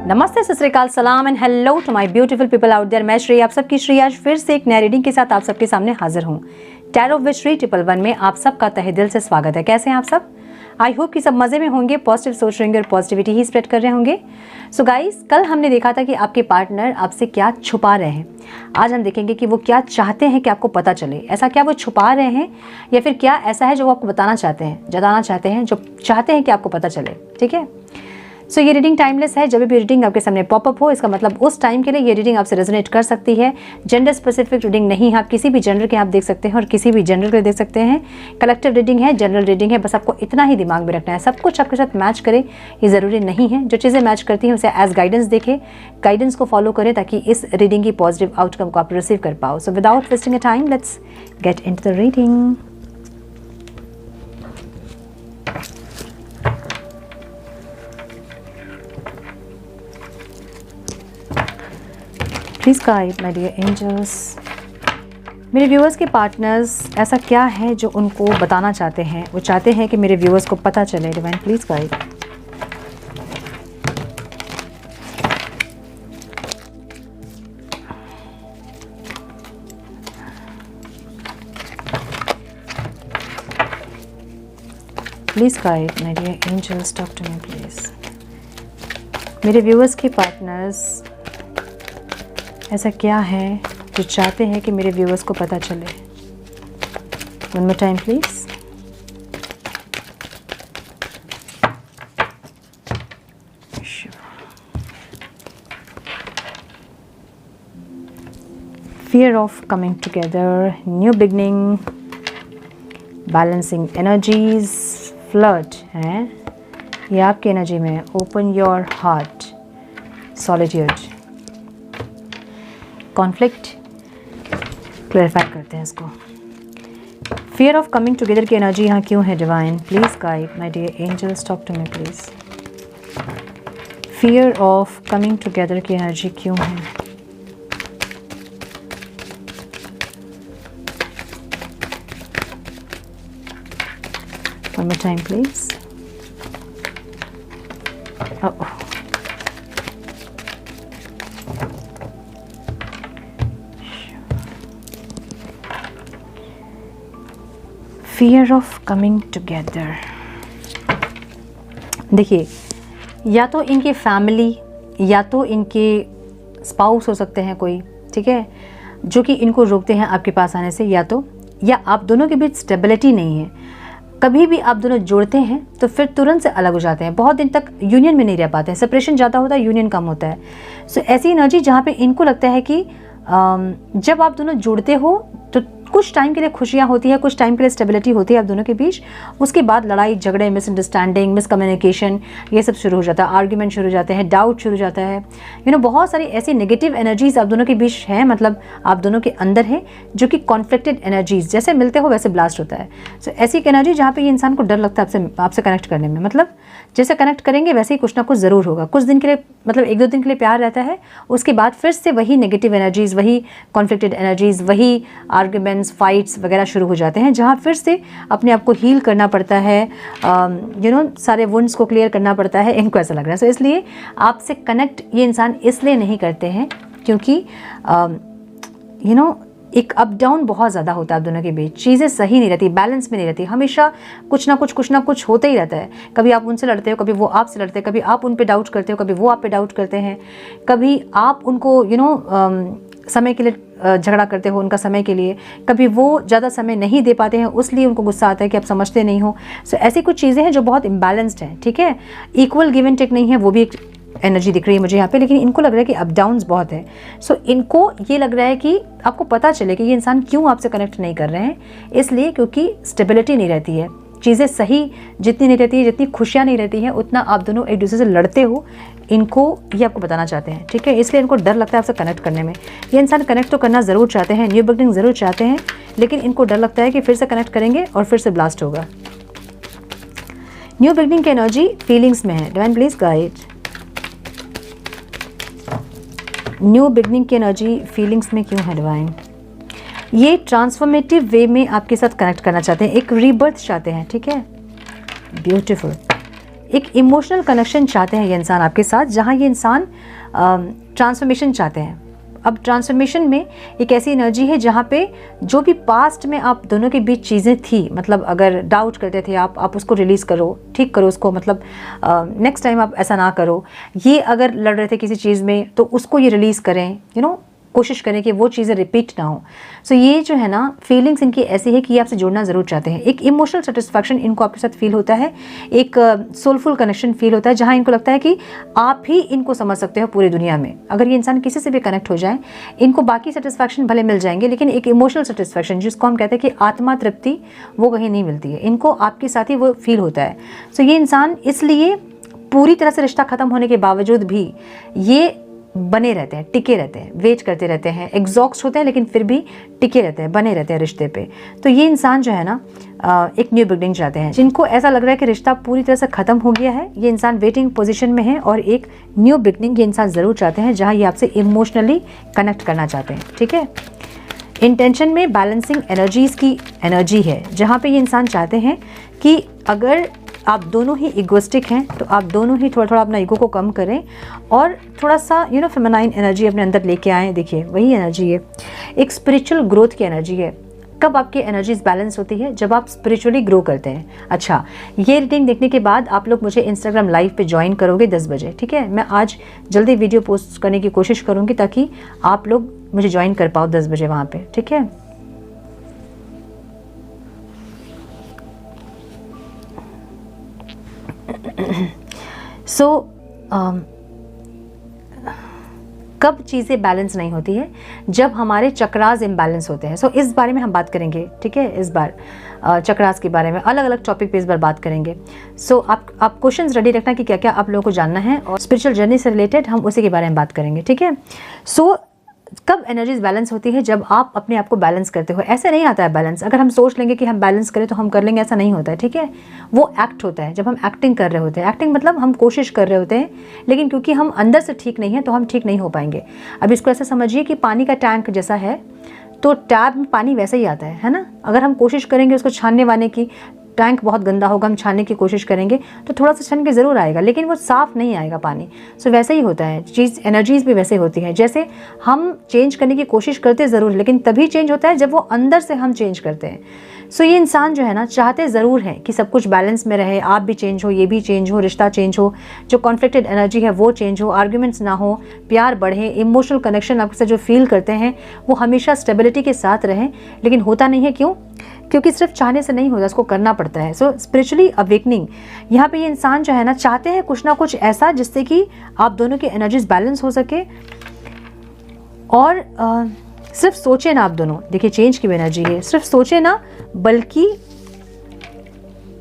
नमस्ते, सत श्री अकाल, सलाम and hello to my beautiful people out there. मैं श्री, आप सबकी श्री आज फिर से एक नई रीडिंग के साथ आप सबके सामने हाजिर हूँ। टैरो विद श्री 111 में आप सबका तहे दिल से स्वागत है। कैसे हैं आप सब? आई होप कि सब मजे में होंगे, पॉजिटिव सोच रहे होंगे और पॉजिटिविटी ही स्प्रेड कर रहे होंगे। सो गाइस, कल हमने देखा था कि आपके पार्टनर आपसे क्या छुपा रहे हैं। आज हम देखेंगे कि वो क्या चाहते हैं कि आपको पता चले। ऐसा क्या वो छुपा रहे हैं या फिर क्या ऐसा है जो वो आपको बताना चाहते हैं, जताना चाहते हैं, जो चाहते हैं कि आपको पता चले। ठीक है, सो ये रीडिंग टाइमलेस है। जब भी रीडिंग आपके सामने पॉपअप हो, इसका मतलब उस टाइम के लिए ये रीडिंग आपसे रेजोनेट कर सकती है। जेंडर स्पेसिफिक रीडिंग नहीं है, आप किसी भी जेंडर के आप देख सकते हैं और किसी भी जेंडर के देख सकते हैं। कलेक्टिव रीडिंग है, जनरल रीडिंग है। बस आपको इतना ही दिमाग में रखना है, सब कुछ आपके साथ मैच करे ये ज़रूरी नहीं है। जो चीज़ें मैच करती हैं उसे एज गाइडेंस देखें, गाइडेंस को फॉलो करें ताकि इस रीडिंग की पॉजिटिव आउटकम को आप रिसीव कर पाओ। So without wasting a time, let's get into the reading. Please guide my dear angels. मेरे व्यूअर्स के पार्टनर्स, ऐसा क्या है जो उनको बताना चाहते हैं? वो चाहते हैं कि मेरे व्यूअर्स को पता चले। Divine please guide. Please guide my dear angels, talk to me please. मेरे व्यूअर्स के पार्टनर्स, ऐसा क्या है जो चाहते हैं कि मेरे व्यूअर्स को पता चले? One more time please. Fear of coming together, new beginning, balancing energies, flood है ये आपकी एनर्जी में। Open your heart, solitude, conflict, clarify करते हैं इसको। फियर ऑफ कमिंग टुगेदर की एनर्जी यहाँ क्यों है? Divine please guide my dear angels, talk to me please. Fear of coming together की एनर्जी क्यों है? One more time please. Fear of coming together. देखिए, या तो इनकी फैमिली या तो इनके स्पाउस हो सकते हैं कोई, ठीक है, जो कि इनको रोकते हैं आपके पास आने से, या आप दोनों के बीच स्टेबिलिटी नहीं है। कभी भी आप दोनों जोड़ते हैं तो फिर तुरंत से अलग हो जाते हैं, बहुत दिन तक यूनियन में नहीं रह पाते हैं। सेपरेशन ज़्यादा होता है, यूनियन कम होता है। सो ऐसी एनर्जी जहाँ पे इनको लगता है कि जब आप दोनों जुड़ते हो तो कुछ टाइम के लिए खुशियाँ होती है, कुछ टाइम के लिए स्टेबिलिटी होती है आप दोनों के बीच। उसके बाद लड़ाई झगड़े, मिसअंडरस्टैंडिंग, मिसकम्युनिकेशन, ये सब शुरू हो जाता है। आर्ग्यूमेंट शुरू हो जाते हैं, डाउट शुरू हो जाता है। बहुत सारी ऐसी नेगेटिव एनर्जीज आप दोनों के बीच हैं, मतलब आप दोनों के अंदर है, जो कि कॉन्फ्लिक्टेड एनर्जीज, जैसे मिलते हो वैसे ब्लास्ट होता है। सो ऐसी एक एनर्जी जहाँ पे ये इंसान को डर लगता है आपसे कनेक्ट करने में। मतलब जैसे कनेक्ट करेंगे वैसे ही कुछ ना कुछ ज़रूर होगा। कुछ दिन के लिए, मतलब 1-2 दिन के लिए प्यार रहता है, उसके बाद फिर से वही नेगेटिव एनर्जीज, वही कॉन्फ्लिक्टेड एनर्जीज, वही आर्ग्यूमेंट्स, फाइट्स वगैरह शुरू हो जाते हैं, जहाँ फिर से अपने आप को हील करना पड़ता है, सारे वुंड्स को क्लियर करना पड़ता है। इनको ऐसा लग रहा है। सो इसलिए आपसे कनेक्ट ये इंसान इसलिए नहीं करते हैं क्योंकि एक अप डाउन बहुत ज़्यादा होता है आप दोनों के बीच। चीज़ें सही नहीं रहती, बैलेंस में नहीं रहती। हमेशा कुछ ना कुछ होता ही रहता है। कभी आप उनसे लड़ते हो, कभी वो आपसे लड़ते हैं, कभी आप उन पे डाउट करते हो, कभी वो आप पे डाउट करते हैं, कभी आप उनको समय के लिए झगड़ा करते हो, उनका समय के लिए, कभी वो ज़्यादा समय नहीं दे पाते हैं, उसलिए उनको गुस्सा आता है कि आप समझते नहीं हो। सो ऐसी कुछ चीज़ें हैं जो बहुत इम्बैलेंस्ड हैं, ठीक है। इक्वल गिव एंड टेक नहीं है, वो भी एक एनर्जी दिख रही है मुझे यहाँ पे। लेकिन इनको लग रहा है कि अप डाउन्स बहुत है। सो इनको ये लग रहा है कि आपको पता चले कि ये इंसान क्यों आपसे कनेक्ट नहीं कर रहे हैं। इसलिए क्योंकि स्टेबिलिटी नहीं रहती है, चीज़ें सही जितनी नहीं रहती है, जितनी खुशियाँ नहीं रहती हैं, उतना आप दोनों एक दूसरे से लड़ते हो। इनको ये आपको बताना चाहते हैं, ठीक है। इसलिए इनको डर लगता है आपसे कनेक्ट करने में। ये इंसान कनेक्ट तो करना ज़रूर चाहते हैं, न्यू बिगिनिंग ज़रूर चाहते हैं, लेकिन इनको डर लगता है कि फिर से कनेक्ट करेंगे और फिर से ब्लास्ट होगा। न्यू बिगिनिंग की एनर्जी फीलिंग्स में है। Divine please guide. New beginning की एनर्जी फीलिंग्स में क्यों है डिवाइन? ये ट्रांसफॉर्मेटिव वे में आपके साथ कनेक्ट करना चाहते हैं, एक रीबर्थ चाहते हैं, ठीक है। ब्यूटीफुल। एक इमोशनल कनेक्शन चाहते हैं ये इंसान आपके साथ, जहाँ ये इंसान ट्रांसफॉर्मेशन चाहते हैं। अब ट्रांसफॉर्मेशन में एक ऐसी एनर्जी है जहाँ पे जो भी पास्ट में आप दोनों के बीच चीज़ें थी, मतलब अगर डाउट करते थे आप उसको रिलीज़ करो, ठीक करो उसको, मतलब नेक्स्ट टाइम आप ऐसा ना करो। ये अगर लड़ रहे थे किसी चीज़ में तो उसको ये रिलीज़ करें, कोशिश करें कि वो चीज़ें रिपीट ना हो। सो ये जो है ना फीलिंग्स इनकी ऐसी है कि ये आपसे जुड़ना ज़रूर चाहते हैं। एक इमोशनल सेटिस्फैक्शन इनको आपके साथ फील होता है, एक सोलफुल कनेक्शन फील होता है, जहाँ इनको लगता है कि आप ही इनको समझ सकते हो पूरी दुनिया में। अगर ये इंसान किसी से भी कनेक्ट हो जाए, इनको बाकी सेटिस्फैक्शन भले मिल जाएंगे, लेकिन एक इमोशनल सेटिस्फैक्शन जिसको हम कहते हैं कि आत्मा तृप्ति, वो कहीं नहीं मिलती है। इनको आपके साथ ही वो फील होता है। सो ये इंसान इसलिए पूरी तरह से रिश्ता ख़त्म होने के बावजूद भी ये बने रहते हैं, टिके रहते हैं, वेट करते रहते हैं, एग्जॉस्ट होते हैं लेकिन फिर भी टिके रहते हैं, बने रहते हैं रिश्ते पे। तो ये इंसान जो है ना एक न्यू बिगनिंग चाहते हैं। जिनको ऐसा लग रहा है कि रिश्ता पूरी तरह से ख़त्म हो गया है, ये इंसान वेटिंग पोजीशन में है और एक न्यू बिगनिंग ये इंसान ज़रूर चाहते हैं, जहाँ ये आपसे इमोशनली कनेक्ट करना चाहते हैं। ठीक है, इंटेंशन में बैलेंसिंग एनर्जीज़ की एनर्जी है, जहाँ पे ये इंसान चाहते हैं कि अगर आप दोनों ही इगोइस्टिक हैं तो आप दोनों ही थोड़ा थोड़ा अपना ईगो को कम करें और थोड़ा सा फेमिनाइन एनर्जी अपने अंदर लेके आएँ। देखिए वही एनर्जी है, एक स्पिरिचुअल ग्रोथ की एनर्जी है। कब आपकी एनर्जीज बैलेंस होती है? जब आप स्पिरिचुअली ग्रो करते हैं। अच्छा, ये रीडिंग देखने के बाद आप लोग मुझे इंस्टाग्राम लाइव पे ज्वाइन करोगे 10 बजे, ठीक है? मैं आज जल्दी वीडियो पोस्ट करने की कोशिश करूँगी ताकि आप लोग मुझे ज्वाइन कर पाओ 10 बजे वहाँ पे, ठीक है? कब चीज़ें बैलेंस नहीं होती है? जब हमारे चक्रास इम्बैलेंस होते हैं। इस बारे में हम बात करेंगे, ठीक है? इस बार चक्रास के बारे में अलग अलग टॉपिक पे इस बार बात करेंगे। आप क्वेश्चंस रेडी रखना कि क्या क्या आप लोगों को जानना है, और स्पिरिचुअल जर्नी से रिलेटेड हम उसी के बारे में बात करेंगे, ठीक है? कब एनर्जीज बैलेंस होती है? जब आप अपने आप को बैलेंस करते हो। ऐसे नहीं आता है बैलेंस, अगर हम सोच लेंगे कि हम बैलेंस करें तो हम कर लेंगे, ऐसा नहीं होता है, ठीक है? वो एक्ट होता है, जब हम एक्टिंग कर रहे होते हैं। एक्टिंग मतलब हम कोशिश कर रहे होते हैं, लेकिन क्योंकि हम अंदर से ठीक नहीं है तो हम ठीक नहीं हो पाएंगे। अब इसको ऐसा समझिए कि पानी का टैंक जैसा है, तो टैब में पानी वैसे ही आता है ना? अगर हम कोशिश करेंगे उसको छानने वाने की, टैंक बहुत गंदा होगा, हम छानने की कोशिश करेंगे तो थोड़ा सा छन के ज़रूर आएगा, लेकिन वो साफ़ नहीं आएगा पानी। वैसे ही होता है चीज़, एनर्जीज़ भी वैसे होती हैं। जैसे हम चेंज करने की कोशिश करते ज़रूर, लेकिन तभी चेंज होता है जब वो अंदर से हम चेंज करते हैं। ये इंसान जो है ना चाहते ज़रूर हैं कि सब कुछ बैलेंस में रहे, आप भी चेंज हो, ये भी चेंज हो, रिश्ता चेंज हो, जो कॉन्फ्लिक्टेड एनर्जी है वो चेंज हो, आर्ग्यूमेंट्स ना हो, प्यार बढ़े, इमोशनल कनेक्शन आपके साथ जो फील करते हैं वो हमेशा स्टेबिलिटी के साथ रहें। लेकिन होता नहीं है, क्यों? क्योंकि सिर्फ चाहने से नहीं होता, उसको करना पड़ता है। स्पिरिचुअली अवेकनिंग, यहाँ पे ये इंसान जो है ना चाहते हैं कुछ ना कुछ ऐसा जिससे कि आप दोनों की एनर्जीज बैलेंस हो सके। और सिर्फ सोचे ना आप दोनों, देखिए चेंज की भी एनर्जी है, सिर्फ सोचे ना बल्कि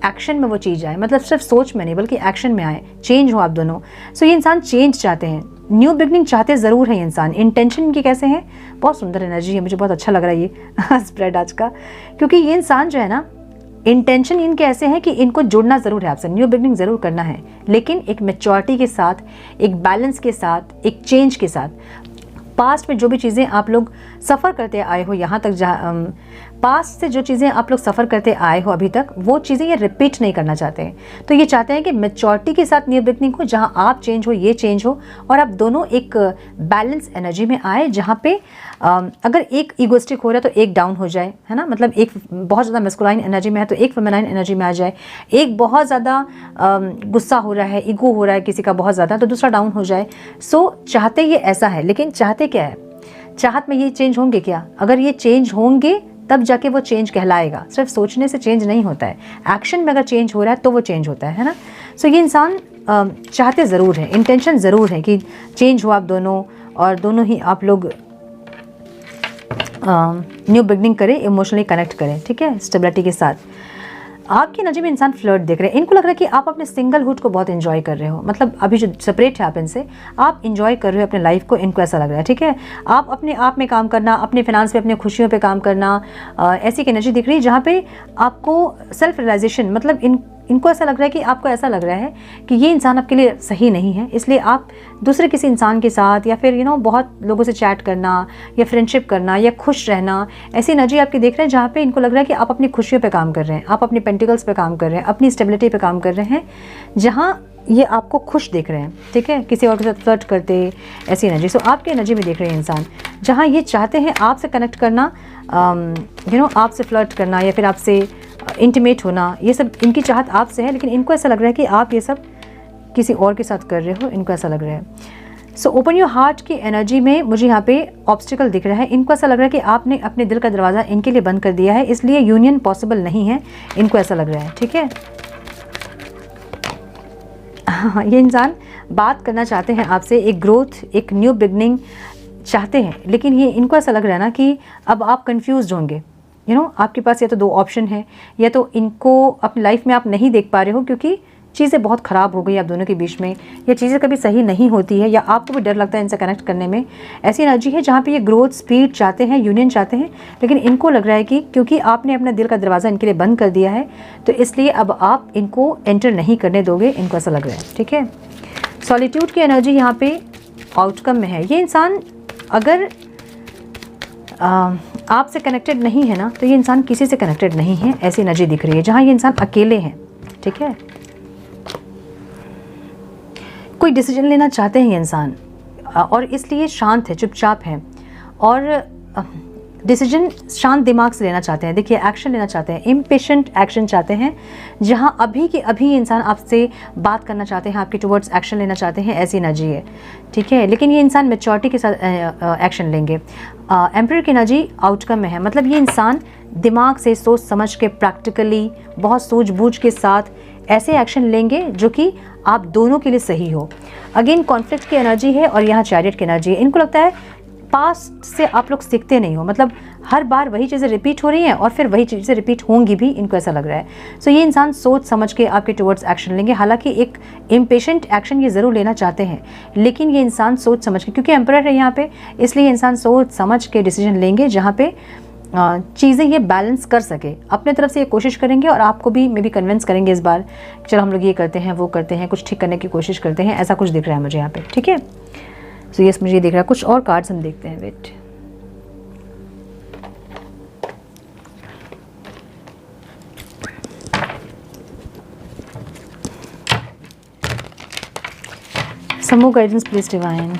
एक्शन में वो चीज़ आए, मतलब सिर्फ सोच में नहीं बल्कि एक्शन में आए, चेंज हो आप दोनों। ये इंसान चेंज चाहते हैं, न्यू बिगनिंग चाहते ज़रूर है ये इंसान। इंटेंशन इनकी कैसे है? बहुत सुंदर एनर्जी है, मुझे बहुत अच्छा लग रहा है ये स्प्रेड आज का, क्योंकि ये इंसान जो है ना इंटेंशन इनके ऐसे हैं कि इनको जुड़ना ज़रूर है आपसे, न्यू बिगनिंग ज़रूर करना है, लेकिन एक मैच्योरिटी के साथ, एक बैलेंस के साथ, एक चेंज के साथ। पास्ट में जो भी चीज़ें आप लोग सफ़र करते आए हो, यहाँ तक पास्ट से जो चीज़ें आप लोग सफ़र करते आए हो अभी तक, वो चीज़ें ये रिपीट नहीं करना चाहते हैं। तो ये चाहते हैं कि मैच्योरिटी के साथ न्यू बिगनिंग हो, जहाँ आप चेंज हो, ये चेंज हो, और आप दोनों एक बैलेंस एनर्जी में आए, जहाँ पे अगर एक ईगोइस्टिक हो रहा है तो एक डाउन हो जाए, है ना? मतलब एक बहुत ज़्यादा मैस्कुलाइन एनर्जी में है तो एक फेमिनाइन एनर्जी में आ जाए, एक बहुत ज़्यादा गुस्सा हो रहा है, ईगो हो रहा है किसी का बहुत ज़्यादा, तो दूसरा डाउन हो जाए। चाहते ये ऐसा है, लेकिन चाहते क्या है? चाहत में ये चेंज होंगे क्या? अगर ये चेंज होंगे तब जाके वो चेंज कहलाएगा। सिर्फ सोचने से चेंज नहीं होता है, एक्शन में अगर चेंज हो रहा है तो वो चेंज होता है ना? ये इंसान चाहते ज़रूर है, इंटेंशन ज़रूर है कि चेंज हो आप दोनों, और दोनों ही आप लोग न्यू बिगनिंग करें, इमोशनली कनेक्ट करें, ठीक है, स्टेबिलिटी के साथ। आपकी एनर्जी में इंसान फ्लर्ट देख रहे हैं, इनको लग रहा है कि आप अपने सिंगलहुड को बहुत एंजॉय कर रहे हो, मतलब अभी जो सेपरेट है आप इनसे, आप एंजॉय कर रहे हो अपने लाइफ को, इनको ऐसा लग रहा है, ठीक है? आप अपने आप में काम करना, अपने फिनांस पे, अपने खुशियों पे काम करना, ऐसी एक एनर्जी दिख रही है जहाँ पे आपको सेल्फ रियलाइजेशन, मतलब इनको ऐसा लग रहा है कि आपको ऐसा लग रहा है कि ये इंसान आपके लिए सही नहीं है, इसलिए आप दूसरे किसी इंसान के साथ या फिर बहुत लोगों से चैट करना या फ्रेंडशिप करना या खुश रहना, ऐसी एनर्जी आपकी देख रहे हैं जहाँ पे इनको लग रहा है कि आप अपनी खुशियों पे काम कर रहे हैं, आप अपनी पेंटिकल्स पे काम कर रहे हैं, अपनी स्टेबिलिटी पे काम कर रहे हैं, जहाँ ये आपको खुश देख रहे हैं, ठीक है, किसी और के साथ फ्लर्ट करते, ऐसी एनर्जी। सो आपकी एनर्जी में देख रहे हैं इंसान, जहाँ ये चाहते हैं आपसे कनेक्ट करना, आपसे फ्लर्ट करना या फिर आपसे इंटीमेट होना, ये सब इनकी चाहत आपसे है, लेकिन इनको ऐसा लग रहा है कि आप ये सब किसी और के साथ कर रहे हो, इनको ऐसा लग रहा है। सो ओपन योर हार्ट की एनर्जी में मुझे यहाँ पे ऑब्स्टिकल दिख रहा है, इनको ऐसा लग रहा है कि आपने अपने दिल का दरवाज़ा इनके लिए बंद कर दिया है, इसलिए यूनियन पॉसिबल नहीं है, इनको ऐसा लग रहा है, ठीक है। हाँ, ये इंसान बात करना चाहते हैं आपसे, एक ग्रोथ, एक न्यू बिगनिंग चाहते हैं, लेकिन ये इनको ऐसा लग रहा है ना कि अब आप कंफ्यूज्ड होंगे। आपके पास या तो 2 ऑप्शन है, या तो इनको अपनी लाइफ में आप नहीं देख पा रहे हो क्योंकि चीज़ें बहुत ख़राब हो गई आप दोनों के बीच में, या चीज़ें कभी सही नहीं होती है, या आपको भी डर लगता है इनसे कनेक्ट करने में। ऐसी एनर्जी है जहाँ पे ये ग्रोथ, स्पीड चाहते हैं, यूनियन चाहते हैं, लेकिन इनको लग रहा है कि क्योंकि आपने अपना दिल का दरवाज़ा इनके लिए बंद कर दिया है, तो इसलिए अब आप इनको एंटर नहीं करने दोगे, इनको ऐसा लग रहा है, ठीक है। सॉलिट्यूड की एनर्जी यहाँ पे आउटकम में है। ये इंसान अगर आपसे कनेक्टेड नहीं है ना, तो ये इंसान किसी से कनेक्टेड नहीं है, ऐसी एनर्जी दिख रही है, जहाँ ये इंसान अकेले हैं, ठीक है। कोई डिसीजन लेना चाहते हैं ये इंसान, और इसलिए शांत है, चुपचाप है, और डिसीजन शांत दिमाग से लेना चाहते हैं। देखिए, एक्शन लेना चाहते हैं, इम्पेशेंट एक्शन चाहते हैं, जहां अभी के अभी इंसान आपसे बात करना चाहते हैं, आपके टुवर्ड्स एक्शन लेना चाहते हैं, ऐसी एनर्जी है, ठीक है। लेकिन ये इंसान मैच्योरिटी के साथ एक्शन लेंगे। एम्परर की एनर्जी आउटकम में है, मतलब ये इंसान दिमाग से सोच समझ के, प्रैक्टिकली, बहुत सूझबूझ के साथ ऐसे एक्शन लेंगे जो कि आप दोनों के लिए सही हो। अगेन कॉन्फ्लिक्ट की एनर्जी है, और यहाँ चैरियट की एनर्जी है। इनको लगता है पास्ट से आप लोग सीखते नहीं हो, मतलब हर बार वही चीज़ें रिपीट हो रही हैं और फिर वही चीज़ें रिपीट होंगी भी, इनको ऐसा लग रहा है। सो ये इंसान सोच समझ के आपके टुवर्ड्स एक्शन लेंगे। हालांकि एक इम्पेशेंट एक्शन ये ज़रूर लेना चाहते हैं, लेकिन ये इंसान सोच समझ के, क्योंकि एम्परर है यहाँ पे, इसलिए इंसान सोच समझ के डिसीजन लेंगे, जहाँ पे चीज़ें ये बैलेंस कर सके। अपने तरफ से ये कोशिश करेंगे और आपको भी मे बी कन्विंस करेंगे इस बार, चलो हम लोग ये करते हैं, वो करते हैं, कुछ ठीक करने की कोशिश करते हैं, ऐसा कुछ दिख रहा है मुझे यहाँ पे, ठीक है। सो यस, मुझे ये दिख रहा है। कुछ और कार्ड्स हम देखते हैं, wait. Some more guidance, please, divine.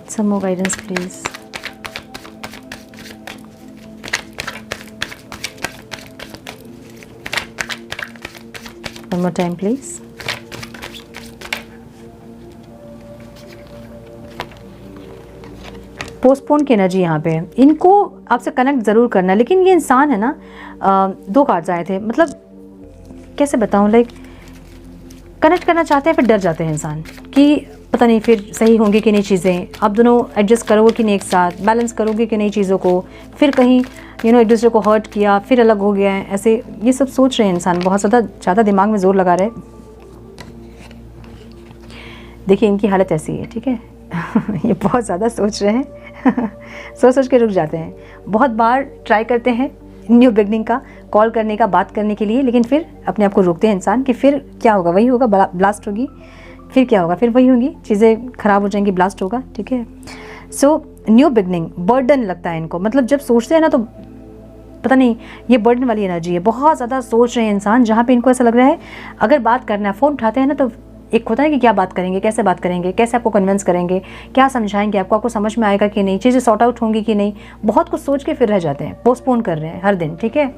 Some more guidance, please. One more time, please. Postpone की एनर्जी यहाँ पे है। इनको आपसे कनेक्ट ज़रूर करना है, लेकिन ये इंसान है ना, 2 कार्ड्स आए थे, मतलब कैसे बताऊँ, लाइक कनेक्ट करना चाहते हैं, फिर डर जाते हैं इंसान कि पता नहीं फिर सही होंगी कि नहीं चीज़ें, आप दोनों एडजस्ट करोगे कि नहीं, एक साथ बैलेंस करोगे कि नहीं चीज़ों को, फिर कहीं एक दूसरे को हर्ट किया, फिर अलग हो गया है, ऐसे ये सब सोच रहे हैं इंसान, बहुत ज़्यादा दिमाग में ज़ोर लगा रहे। देखिए, इनकी हालत ऐसी है, ठीक है। ये बहुत ज़्यादा सोच रहे हैं, सोच के रुक जाते हैं। बहुत बार ट्राई करते हैं न्यू बिगनिंग का कॉल करने का, बात करने के लिए, लेकिन फिर अपने आप को रोकते हैं इंसान कि फिर क्या होगा, वही होगा, ब्लास्ट होगी, फिर क्या होगा, फिर वही होंगी, चीज़ें ख़राब हो जाएंगी, ब्लास्ट होगा, ठीक है। सो न्यू बिगनिंग बर्डन लगता है इनको, मतलब जब सोचते हैं ना तो पता नहीं, ये बर्डन वाली एनर्जी है, बहुत ज़्यादा सोच रहे हैं इंसान, जहाँ पे इनको ऐसा लग रहा है अगर बात करना है, फ़ोन उठाते हैं ना, तो एक होता है कि क्या बात करेंगे, कैसे बात करेंगे, कैसे आपको कन्विंस करेंगे, क्या समझाएंगे आपको समझ में आएगा कि नहीं, चीज़ें सॉर्ट आउट होंगी कि नहीं, बहुत कुछ सोच के फिर रह जाते हैं, पोस्टपोन कर रहे हैं हर दिन, ठीक है।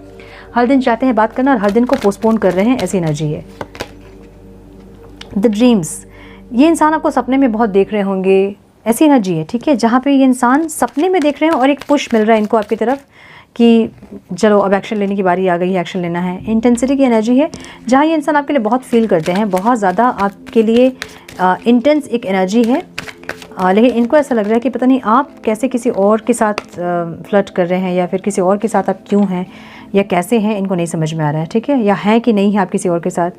हर दिन चाहते हैं बात करना और हर दिन को पोस्टपोन कर रहे हैं, ऐसी एनर्जी है। द ड्रीम्स, ये इंसान आपको सपने में बहुत देख रहे होंगे, ऐसी एनर्जी है, ठीक है, जहाँ पे ये इंसान सपने में देख रहे हैं और एक पुश मिल रहा है इनको आपकी तरफ कि चलो अब एक्शन लेने की बारी आ गई है, एक्शन लेना है। इंटेंसिटी की एनर्जी है, जहाँ ये इंसान आपके लिए बहुत फील करते हैं, बहुत ज़्यादा आपके लिए इंटेंस एक एनर्जी है, लेकिन इनको ऐसा लग रहा है कि पता नहीं आप कैसे किसी और के साथ फ्लर्ट कर रहे हैं, या फिर किसी और के साथ आप क्यों हैं या कैसे हैं, इनको नहीं समझ में आ रहा है, ठीक है, या हैं कि नहीं है आप किसी और के साथ।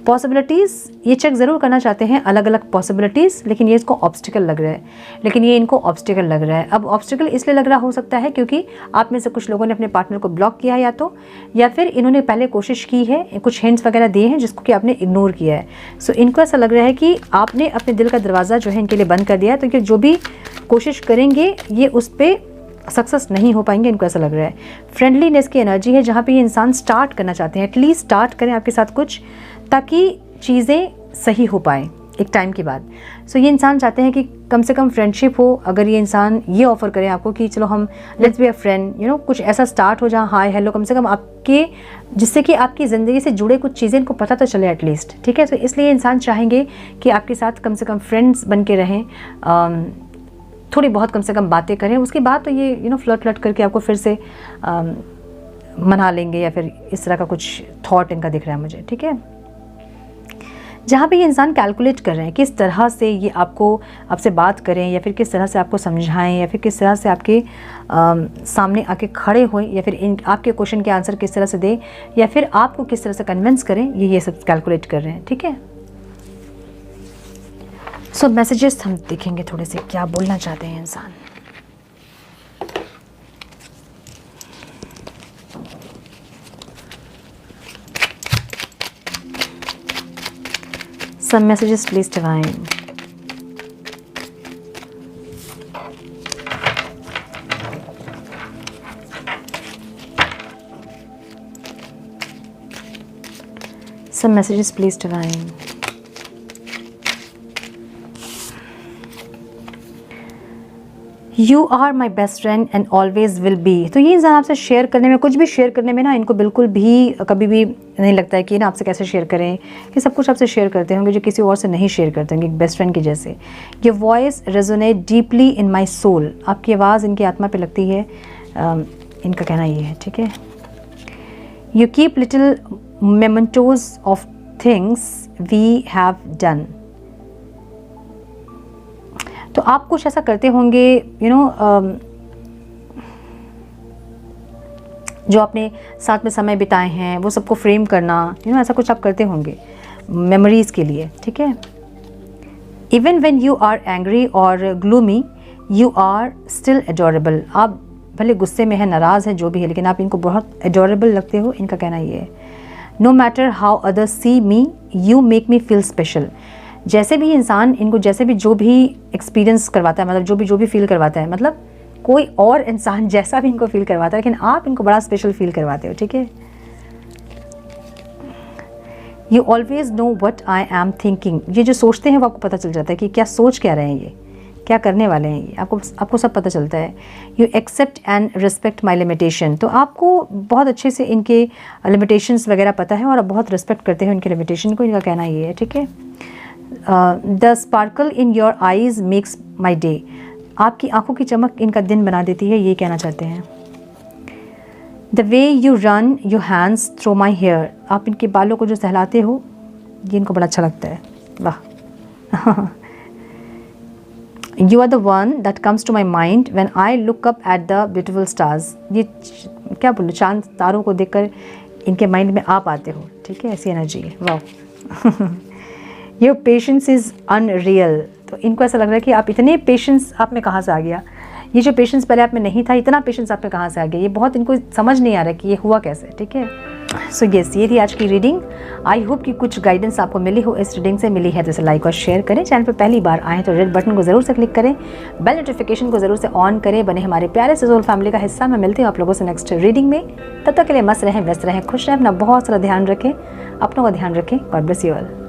पॉसिबिलिटीज़ ये चेक ज़रूर करना चाहते हैं, अलग अलग पॉसिबिलिटीज़, लेकिन ये इसको ऑब्स्टिकल लग रहा है, लेकिन ये इनको ऑब्स्टिकल लग रहा है। अब ऑब्स्टिकल इसलिए लग रहा हो सकता है क्योंकि आप में से कुछ लोगों ने अपने पार्टनर को ब्लॉक किया या तो, या फिर इन्होंने पहले कोशिश की है, कुछ हिंट्स वगैरह दिए हैं जिसको कि आपने इग्नोर किया है। सो इनको ऐसा लग रहा है कि आपने अपने दिल का दरवाज़ा जो है इनके लिए बंद कर दिया है, तो ये जो भी कोशिश करेंगे ये उस पर सक्सेस नहीं हो पाएंगे, इनको ऐसा लग रहा है। फ्रेंडलीनेस की एनर्जी है जहाँ पे ये इंसान स्टार्ट करना चाहते हैं, एटलीस्ट स्टार्ट करें आपके साथ कुछ, ताकि चीज़ें सही हो पाए एक टाइम के बाद। सो ये इंसान चाहते हैं कि कम से कम फ्रेंडशिप हो। अगर ये इंसान ये ऑफ़र करे आपको कि चलो हम let's be a friend, you know, कुछ ऐसा स्टार्ट हो जहाँ हाय हेलो कम से कम आपके, जिससे कि आपकी ज़िंदगी से जुड़े कुछ चीज़ें इनको पता तो चले एटलीस्ट, ठीक है। तो इसलिए इंसान चाहेंगे कि आपके साथ कम से कम फ्रेंड्स बन के रहें, थोड़ी बहुत कम से कम बातें करें, उसके बाद तो ये यू नो फ्लर्ट करके आपको फिर से मना लेंगे, या फिर इस तरह का कुछ थॉट इनका दिख रहा है मुझे, ठीक है। जहाँ पे ये इंसान कैलकुलेट कर रहे हैं किस तरह से ये आपसे बात करें, या फिर किस तरह से आपको समझाएं, या फिर किस तरह से आपके सामने आके खड़े हों, या फिर आपके क्वेश्चन के आंसर किस तरह से दें, या फिर आपको किस तरह से कन्विंस करें, ये सब कैलकुलेट कर रहे हैं, ठीक है। सो मैसेजेस हम देखेंगे थोड़े से, क्या बोलना चाहते हैं इंसान। Some messages, please, divine. Some messages, please, divine. You are my best friend and always will be. तो ये इंसान आपसे शेयर करने में, कुछ भी शेयर करने में ना, इनको बिल्कुल भी कभी भी नहीं लगता है कि ना आपसे कैसे शेयर करें, कि सब कुछ आपसे शेयर करते होंगे जो किसी और से नहीं शेयर करते होंगे, एक बेस्ट फ्रेंड की जैसे। Your voice resonate deeply in my soul. आपकी आवाज़ इनकी आत्मा पे लगती है, इनका कहना ये है, ठीक है। You keep little mementos of things we have done. तो आप कुछ ऐसा करते होंगे, यू नो, जो आपने साथ में समय बिताए हैं वो सबको फ्रेम करना, यू नो, ऐसा कुछ आप करते होंगे मेमोरीज़ के लिए, ठीक है। Even when you are angry और gloomy you are still adorable. आप भले गुस्से में है, नाराज़ है, जो भी है, लेकिन आप इनको बहुत एडोरेबल लगते हो. इनका कहना ये है. No matter how others see me you make me feel special. जैसे भी इंसान इनको जैसे भी जो भी एक्सपीरियंस करवाता है, मतलब जो भी फील करवाता है, मतलब कोई और इंसान जैसा भी इनको फील करवाता है, लेकिन आप इनको बड़ा स्पेशल फील करवाते हो. ठीक है. You always know what I am thinking. ये जो सोचते हैं वो आपको पता चल जाता है कि क्या सोच क्या रहे हैं, ये क्या करने वाले हैं, ये आपको सब पता चलता है. You accept and respect my limitation. तो आपको बहुत अच्छे से इनके लिमिटेशंस वगैरह पता है और आप बहुत रिस्पेक्ट करते हो इनके लिमिटेशन को. इनका कहना ये है. ठीक है. The sparkle in your eyes makes my day. आपकी आंखों की चमक इनका दिन बना देती है, ये कहना चाहते हैं. The way you run your hands through my hair. आप इनके बालों को जो सहलाते हो, ये इनको बड़ा अच्छा लगता है. वाह. You are the one that comes to my mind when I look up at the beautiful stars. ये क्या बोलूँ, चांद तारों को देखकर इनके माइंड में आप आते हो. ठीक है, ऐसी एनर्जी है. वाह. Your patience is unreal. तो इनको ऐसा लग रहा है कि आप इतने पेशेंस आप में कहाँ से आ गया, ये जो पेशेंस पहले आप में नहीं था, इतना पेशेंस आप में कहाँ से आ गया, ये बहुत इनको समझ नहीं आ रहा है कि ये हुआ कैसे. ठीक है. सो येस, ये थी आज की रीडिंग. आई होप कि कुछ गाइडेंस आपको मिली हो, इस रीडिंग से मिली है तो इसे लाइक और शेयर करें. चैनल पर पहली बार आएँ तो रेड बटन को ज़रूर से क्लिक करें, बेल नोटिफिकेशन को ज़रूर से ऑन करें, बने हमारे प्यारे से सोल फैमिली का हिस्सा. मैं मिलती हूँ आप लोगों से नेक्स्ट रीडिंग में. तब तक के लिए मस्त रहें, व्यस्त रहें, खुश रहें, अपना बहुत सारा ध्यान रखें, अपनों का ध्यान रखें. God bless you all.